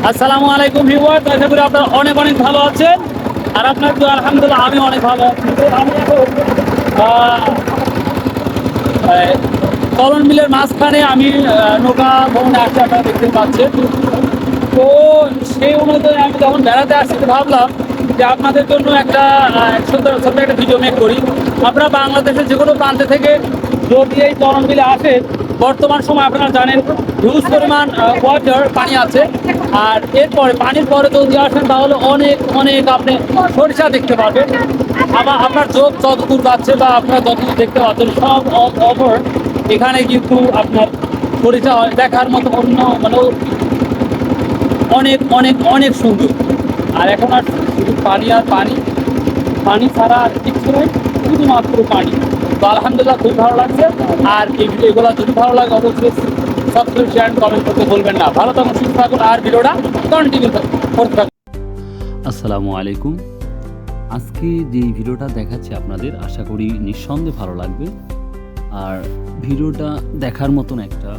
আসসালামু আলাইকুম ভিউয়ার্স, আশা করি আপনারা অনেক অনেক ভালো আছেন। আর আপনার তো আলহামদুলিল্লাহ আমি অনেক ভালো আছি। তো আমি এখন কলন মিলের মাঝখানে আমি নৌকা ভ্রমণে আসছি, আপনারা দেখতে পাচ্ছেন। তো সেই অনুযায়ী আমি যখন বেড়াতে আসছি তো ভাবলাম যে আপনাদের জন্য একটা সুন্দর ছোট্ট একটা ভিডিও মেক করি। আপনারা বাংলাদেশের যে কোনো প্রান্তে থেকে যদি এই চরণ বিলে আসে, বর্তমান সময় আপনারা জানেন হিউজ পরিমাণ ওয়াটার পানি আছে। আর এরপরে পানির পরে যদি আসেন তাহলে অনেক অনেক আপনি সরিষা দেখতে পাবেন। আবার আপনার চোখ যতদূর যাচ্ছে বা আপনার যতদূর দেখতে পাচ্ছেন সব অপর এখানে কিন্তু আপনার সরিষা দেখার মতো অন্য মানে অনেক অনেক অনেক সুন্দর। আর এখন আর শুধু পানি আর পানি, পানি ছাড়া আর কিছু নয়, শুধুমাত্র পানি। তো আলহামদুলিল্লাহ খুব ভালো লাগছে। আর এই ভিডিওগুলো যদি ভালো লাগে অবশ্যই সাবস্ক্রাইব শেয়ার কমেন্ট করতে বলবেন না। ভালো থাকুন, সুস্থ থাকুন আর ভিডিওটা কন্টিনিউ করতে থাকুন। আসসালামু আলাইকুম। আজকে যে ভিডিওটা দেখাচ্ছি আপনাদের আশা করি নিঃসন্দেহে ভালো লাগবে। আর ভিডিওটা দেখার মতন একটা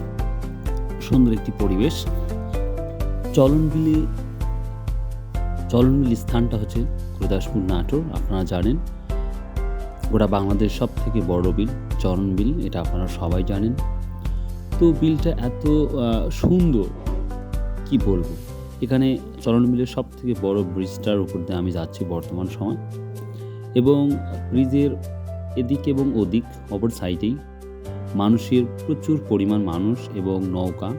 সুন্দর একটি পরিবেশ। চলনবিলি স্থানটা হচ্ছে গুরুদাসপুর নাটোর। আপনারা জানেন গোটা বাংলাদেশ সব থেকে বড় বিল চলনবিল, এটা আপনারা সবাই জানেন। তো বিলটা এত সুন্দর কি বলবো। এখানে চলনবিলের সব থেকে বড় ব্রিজটার উপর দিয়ে আমি যাচ্ছি বর্তমান সময়, এবং ব্রিজের এদিক এবং ওদিক অপর সাইডেই মানুষের প্রচুর পরিমাণ মানুষ এবং নৌকা,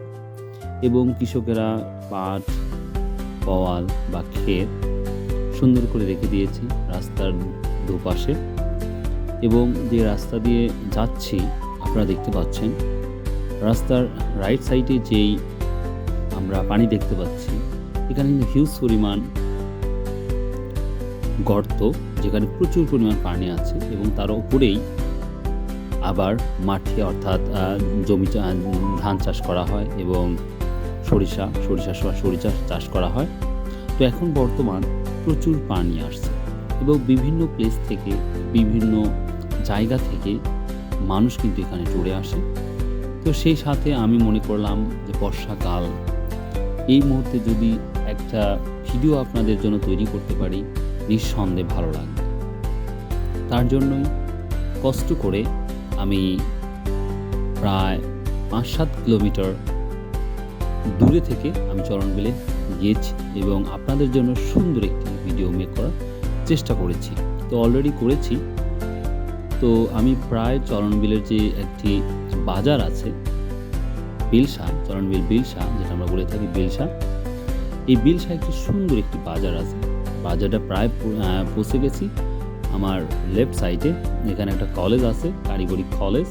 এবং কৃষকেরা পাট পওয়াল বা ক্ষেত সুন্দর করে রেখে দিয়েছে রাস্তার দুপাশে। এবং যে রাস্তা দিয়ে যাচ্ছি আপনারা দেখতে পাচ্ছেন, রাস্তার রাইট সাইডে যেই আমরা পানি দেখতে পাচ্ছি, এখানে কিন্তু হিউজ পরিমাণ গর্ত, যেখানে প্রচুর পরিমাণ পানি আছে, এবং তার উপরেই আবার মাঠে অর্থাৎ জমি ধান চাষ করা হয় এবং সরিষা চাষ করা হয়। তো এখন বর্তমান প্রচুর পানি আসছে এবং বিভিন্ন প্লেস থেকে বিভিন্ন জায়গা থেকে মানুষ কিন্তু এখানে চড়ে আসে। তো সেই সাথে আমি মনে করলাম যে বর্ষাকাল, এই মুহূর্তে যদি একটা ভিডিও আপনাদের জন্য তৈরি করতে পারি নিঃসন্দেহে ভালো লাগবে। তার জন্যই কষ্ট করে আমি প্রায় 5-7 কিলোমিটার দূরে থেকে আমি চলনবিলে গিয়েছি এবং আপনাদের জন্য সুন্দর একটি ভিডিও মেক করার চেষ্টা করেছি। তো অলরেডি করেছি। তো আমি প্রায় চলনবিলের যে একটি বাজার আছে বিলসা, চলনবিল বিলসা যেটা আমরা বলে থাকি বিলসা, এই বিলসা একটি সুন্দর একটি বাজার আছে। বাজারটা প্রায় পৌঁছে গেছি। আমার লেফট সাইডে এখানে একটা কলেজ আছে, কারিগরি কলেজ।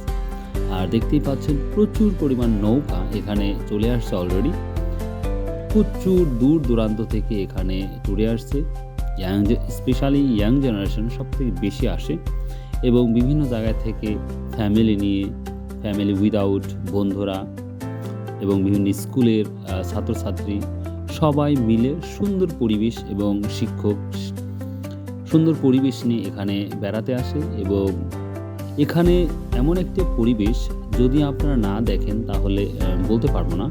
আর দেখতেই পাচ্ছেন প্রচুর পরিমাণ নৌকা এখানে চলে আসছে অলরেডি। প্রচুর দূর দূরান্ত থেকে এখানে চলে আসছে। স্পেশালি ইয়াং জেনারেশন সব থেকে বেশি আসে, এবং বিভিন্ন জায়গা থেকে ফ্যামিলি নিয়ে, ফ্যামিলি উইদাউট বন্ধুরা এবং বিভিন্ন স্কুলের ছাত্রছাত্রী সবাই মিলে সুন্দর পরিবেশ এবং শিক্ষক সুন্দর পরিবেশ নিয়ে এখানে বেড়াতে আসে। এবং এখানে এমন একটি পরিবেশ যদি আপনারা না দেখেন তাহলে বলতে পারবো না।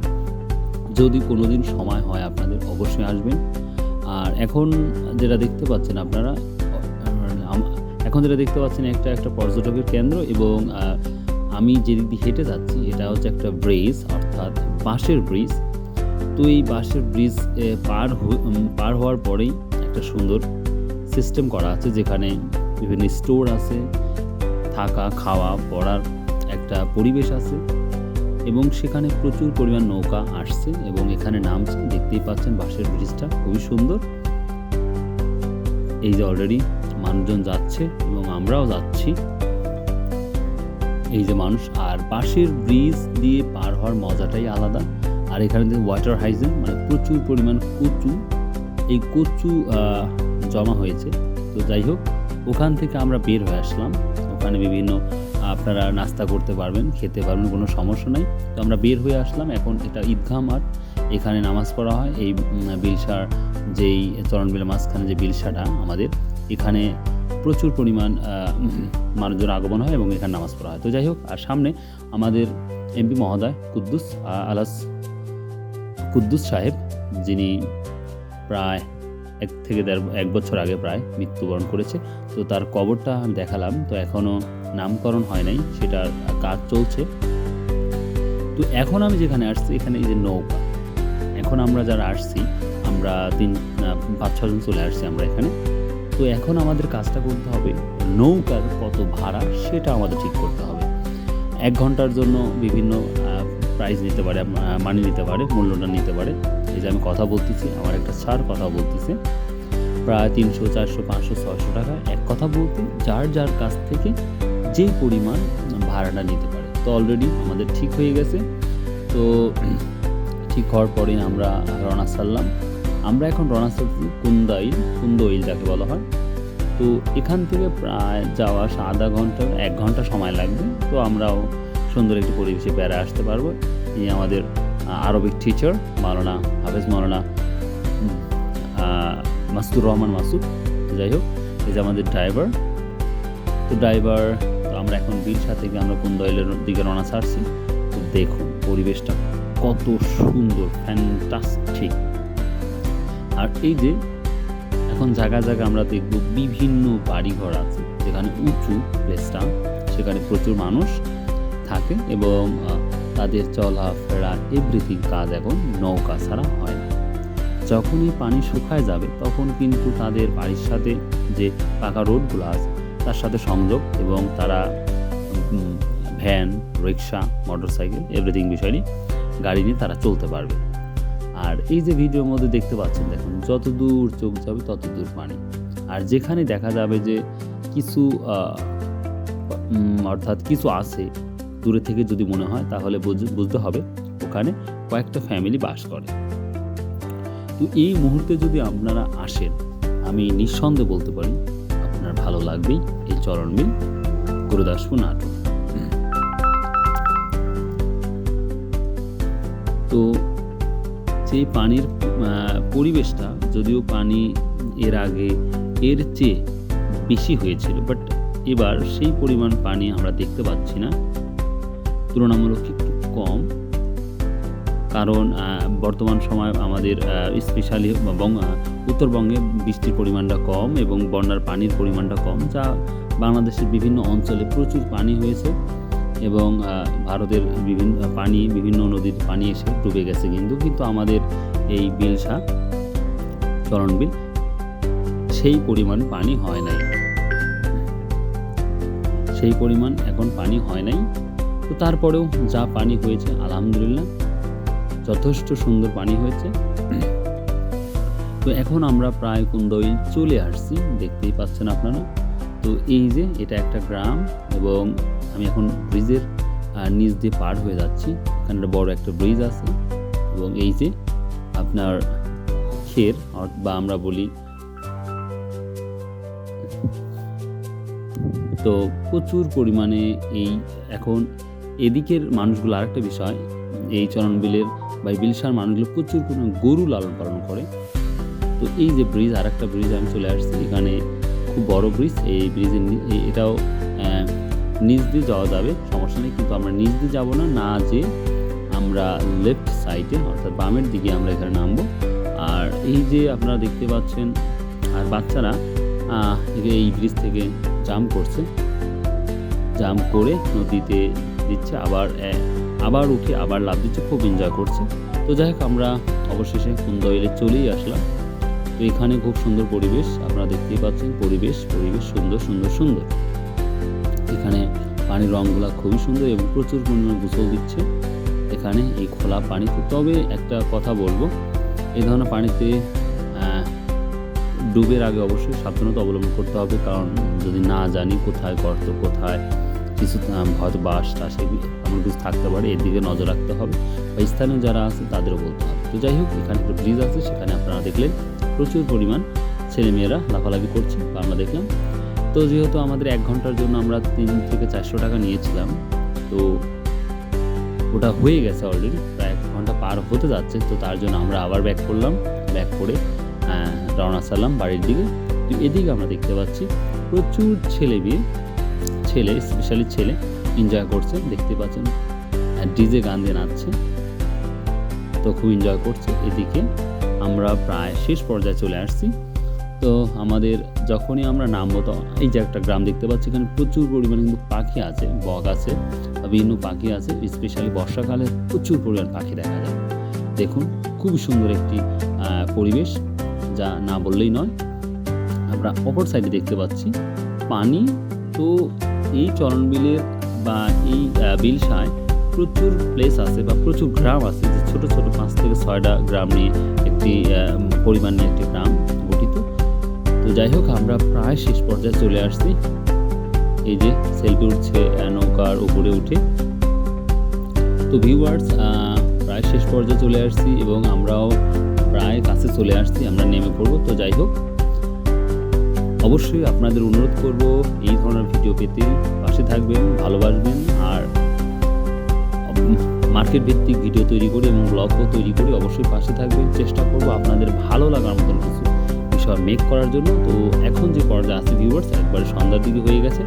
যদি কোনোদিন সময় হয় আপনাদের অবশ্যই আসবেন। আর এখন যেটা দেখতে পাচ্ছেন আপনারা, একটা পর্যটকের কেন্দ্র, এবং আমি যেদিক দিয়ে হেঁটে যাচ্ছি এটা হচ্ছে একটা ব্রিজ, অর্থাৎ বাঁশের ব্রিজ। তো এই বাঁশের ব্রিজ পার হওয়ার পরেই একটা সুন্দর সিস্টেম করা আছে, যেখানে বিভিন্ন স্টোর আছে, থাকা খাওয়া পড়ার একটা পরিবেশ আছে, এবং সেখানে প্রচুর পরিমাণ নৌকা আসছে এবং এখানে নামছে। দেখতেই পাচ্ছেন বাঁশের ব্রিজটা খুবই সুন্দর। এই যে অলরেডি মানুষজন যাচ্ছে এবং আমরাও যাচ্ছি। এই যে মানুষ, আর বাঁশের ব্রিজ দিয়ে পার হওয়ার মজাটাই আলাদা। আর এখানে ওয়াটার হাইজেন, মানে প্রচুর পরিমাণ কচু জমা হয়েছে। তো যাই হোক, ওখান থেকে আমরা বের হয়ে আসলাম। ওখানে বিভিন্ন আপনারা নাস্তা করতে পারবেন, খেতে পারবেন, কোনো সমস্যা নেই। তো আমরা বের হয়ে আসলাম। এখন এটা ঈদগাহ মাঠ, এখানে নামাজ পড়া হয়। এই বিলসার যেই চলনবিলের মাঝখানে যে বিলসাটা আমাদের, এখানে প্রচুর পরিমাণ মানুষজন আগমন হয় এবং এখানে নামাজ পড়া হয়। তো যাই হোক, আর সামনে আমাদের এমপি মহোদয় কুদ্দুস সাহেব যিনি প্রায় 1 বছর আগে প্রায় মৃত্যুবরণ করেছে। তো তার কবরটা আমি দেখালাম, তো এখনও নামকরণ হয় নাই, সেটার কাজ চলছে। তো এখন আমি যেখানে আসছি এখানে এই যে নৌকা, এখন আমরা যারা আসছি আমরা 5-6 জন চলে আসছি আমরা এখানে। তো এখন আমাদের কাজটা করতে হবে, নৌকার কত ভাড়া সেটা আমাদের ঠিক করতে হবে। 1 ঘন্টার জন্য বিভিন্ন প্রাইস নিতে পারে, মানি নিতে পারে, মূল্যটা নিতে পারে। এই যে আমি কথা বলতেছি, আমার একটা স্যার কথা বলতেছে, প্রায় 300, 400, 500, 600 টাকা। এক কথা বলতে যার যার কাছ থেকে যে পরিমাণ ভাড়াটা নিতে পারে। তো অলরেডি আমাদের ঠিক হয়ে গেছে। তো ঠিক হওয়ার পরে আমরা রওনা ছাড়লাম। আমরা এখন রওনা ছাড়ছি কুন্দইল যাকে বলা হয়। তো এখান থেকে প্রায় যাওয়া আধা ঘন্টা 1 ঘন্টা সময় লাগবে। তো আমরাও সুন্দর একটি পরিবেশে বেড়ে আসতে পারবো। এই আমাদের আরবিক টিচার মাওলানা হাফেজ মাওলানা মাসুদুর রহমান মাসুদ। যাই হোক, এই যে আমাদের ড্রাইভার। তো আমরা এখন বিলসা থেকে আমরা কুন্দইলের দিকে রওনা ছাড়ছি। তো দেখুন পরিবেশটা কত সুন্দর, ফ্যান্টাস্টিক। আর এই যে এখন জায়গা আমরা দেখব বিভিন্ন বাড়িঘর আছে, যেখানে উঁচু প্লেসটা, সেখানে প্রচুর মানুষ থাকে এবং তাদের চলাফেরা এভরিথিং কাজ এখন নৌকা ছাড়া হয় না। যখনই পানি শুকায় যাবে তখন কিন্তু তাদের বাড়ির সাথে যে পাকা রোডগুলো আছে তার সাথে সংযোগ, এবং তারা ভ্যান, রিক্সা, মোটরসাইকেল এভরিথিং বিষয় গাড়ি নিয়ে তারা চলতে পারবে। আর এই যে ভিডিওর মধ্যে দেখতে পাচ্ছেন, দেখুন যত দূর চোখ যাবে তত দূর পানি। আর যেখানে দেখা যাবে যে কিছু অর্থাৎ কিছু আছে দূরে থেকে যদি মনে হয়, তাহলে বুঝতে হবে ওখানে কয়েকটা ফ্যামিলি বাস করে। তো এই মুহূর্তে যদি আপনারা আসেন, আমি নিঃসন্দেহে বলতে পারি আপনার ভালো লাগবেই এই চরণবিল গুরুদাসপুর নাটোর। তো সেই পানির পরিবেশটা, যদিও পানি এর আগে এর চেয়ে বেশি হয়েছিল, বাট এবার সেই পরিমাণ পানি আমরা দেখতে পাচ্ছি না, তুলনামূলক একটু কম। কারণ বর্তমান সময় আমাদের স্পেশালি উত্তরবঙ্গে বৃষ্টির পরিমাণটা কম এবং বন্যার পানির পরিমাণটা কম, যা বাংলাদেশের বিভিন্ন অঞ্চলে প্রচুর পানি হয়েছে এবং ভারতের বিভিন্ন নদীর পানি এসে ডুবে গেছে। কিন্তু আমাদের এই বিলসা চরণবিল সেই পরিমাণ পানি হয় নাই, সেই পরিমাণ এখন পানি হয় নাই। তো তারপরেও যা পানি হয়েছে আলহামদুলিল্লাহ যথেষ্ট সুন্দর পানি হয়েছে। তো এখন আমরা প্রায় কুন্দইল চলে আসছি, দেখতেই পাচ্ছেন আপনারা। তো এই যে এটা একটা গ্রাম এবং আমি এখন ব্রিজের নিচ দিয়ে পার হয়ে যাচ্ছি। এখানে বড় একটা ব্রিজ আছে এবং এই যে আপনার খের বা আমরা বলি, তো প্রচুর পরিমাণে এই এখন এদিকের মানুষগুলো আরেকটা বিষয়, এই চরণবিলের বা বিলসার মানুষগুলো প্রচুর পরিমাণে গরু লালন পালন করে। তো এই যে ব্রিজ, আরেকটা ব্রিজ আমি চলে আসছি, এখানে খুব বড় ব্রিজ। এই ব্রিজের এটাও নিচ দিয়ে যাওয়া যাবে, সমস্যা নেই, কিন্তু আমরা নিচ দিয়ে যাবো না, যে আমরা লেফট সাইডে অর্থাৎ বামের দিকে আমরা এখানে নামবো। আর এই যে আপনারা দেখতে পাচ্ছেন, আর বাচ্চারা এই ব্রিজ থেকে জাম্প করছে, জাম্প করে নদীতে দিচ্ছে, আবার উঠে আবার লাফ দিচ্ছে, খুব এনজয় করছে। তো যাই হোক, আমরা অবশেষে কুন্দইলে চলেই আসলাম। তো এখানে খুব সুন্দর পরিবেশ, আপনারা দেখতেই পাচ্ছেন, পরিবেশ সুন্দর। এখানে পানির রঙগুলো খুবই সুন্দর এবং প্রচুর পরিমাণে গোসল দিচ্ছে এখানে এই খোলা পানিতে। তবে একটা কথা বলবো, এই ধরনের পানিতে ডুবের আগে অবশ্যই সাবধানতা অবলম্বন করতে হবে, কারণ যদি না জানি কোথায় গর্ত, কোথায় কিছু হয়তো বাস টাস এমন কিছু থাকতে পারে, এর দিকে নজর রাখতে হবে, বা স্থানীয় যারা আছে তাদেরও বলতে হবে। তো যাই হোক, এখানে একটা ব্রিজ আছে, সেখানে আপনারা দেখলেন প্রচুর পরিমাণ ছেলেমেয়েরা লাফালাফি করছে বা আমরা দেখলাম। তো যেহেতু আমাদের 1 ঘন্টার জন্য আমরা 300 থেকে 400 টাকা নিয়েছিলাম, তো ওটা হয়ে গেছে অলরেডি, প্রায় 1 ঘন্টা পার হতে যাচ্ছে। তো তার জন্য আমরা আবার ব্যাক করে রওনা ছাড়লাম বাড়ির দিকে। তো এদিকে আমরা দেখতে পাচ্ছি প্রচুর স্পেশালি ছেলে এনজয় করছে, দেখতে পাচ্ছেন ডিজে গান দিয়ে নাচছে, তো খুব এনজয় করছে। এদিকে আমরা প্রায় শেষ পর্যায়ে চলে আসছি। তো আমাদের যখনই আমরা নামবো, তো এই যে একটা গ্রাম দেখতে পাচ্ছি, এখানে প্রচুর পরিমাণে কিন্তু পাখি আছে, বক আছে, বিভিন্ন পাখি আছে। স্পেশালি বর্ষাকালে প্রচুর পরিমাণ পাখি দেখা যায়। দেখুন, খুবই সুন্দর একটি পরিবেশ, যা না বললেই নয়। আমরা অপর সাইডে দেখতে পাচ্ছি পানি। তো এই চরণবিলের বা এই বিলসায় প্রচুর প্লেস আছে বা প্রচুর গ্রাম আছে, যে ছোট ছোট 5 থেকে 6টা গ্রাম নিয়ে একটি পরিমাণ নিয়ে একটি গ্রাম গঠিত। তো যাই হোক, আমরা প্রায় শেষ পর্যায়ে চলে আসছি। এই যে সেলফি উঠছে নৌকার উপরে উঠে। তো ভিউয়ার্স, প্রায় শেষ পর্যায়ে চলে আসছি এবং আমরাও প্রায় কাছে চলে আসছি, আমরা নেমে পড়বো। তো যাই হোক, অবশ্যই আপনাদের অনুরোধ করব এই ধরনের ভিডিও পেতে পাশে থাকবেন, ভালোবাসবেন। আর মার্কেট ভিত্তিক ভিডিও তৈরি করি এবং ব্লগও তৈরি করি, অবশ্যই পাশে থাকবেন। চেষ্টা করব আপনাদের ভালো লাগার মতন কিছু বিষয় মেক করার জন্য। তো এখন যে পর্যায়ে আছে ভিউয়ার্স, একবারে সন্ধ্যার দিকে হয়ে গেছে।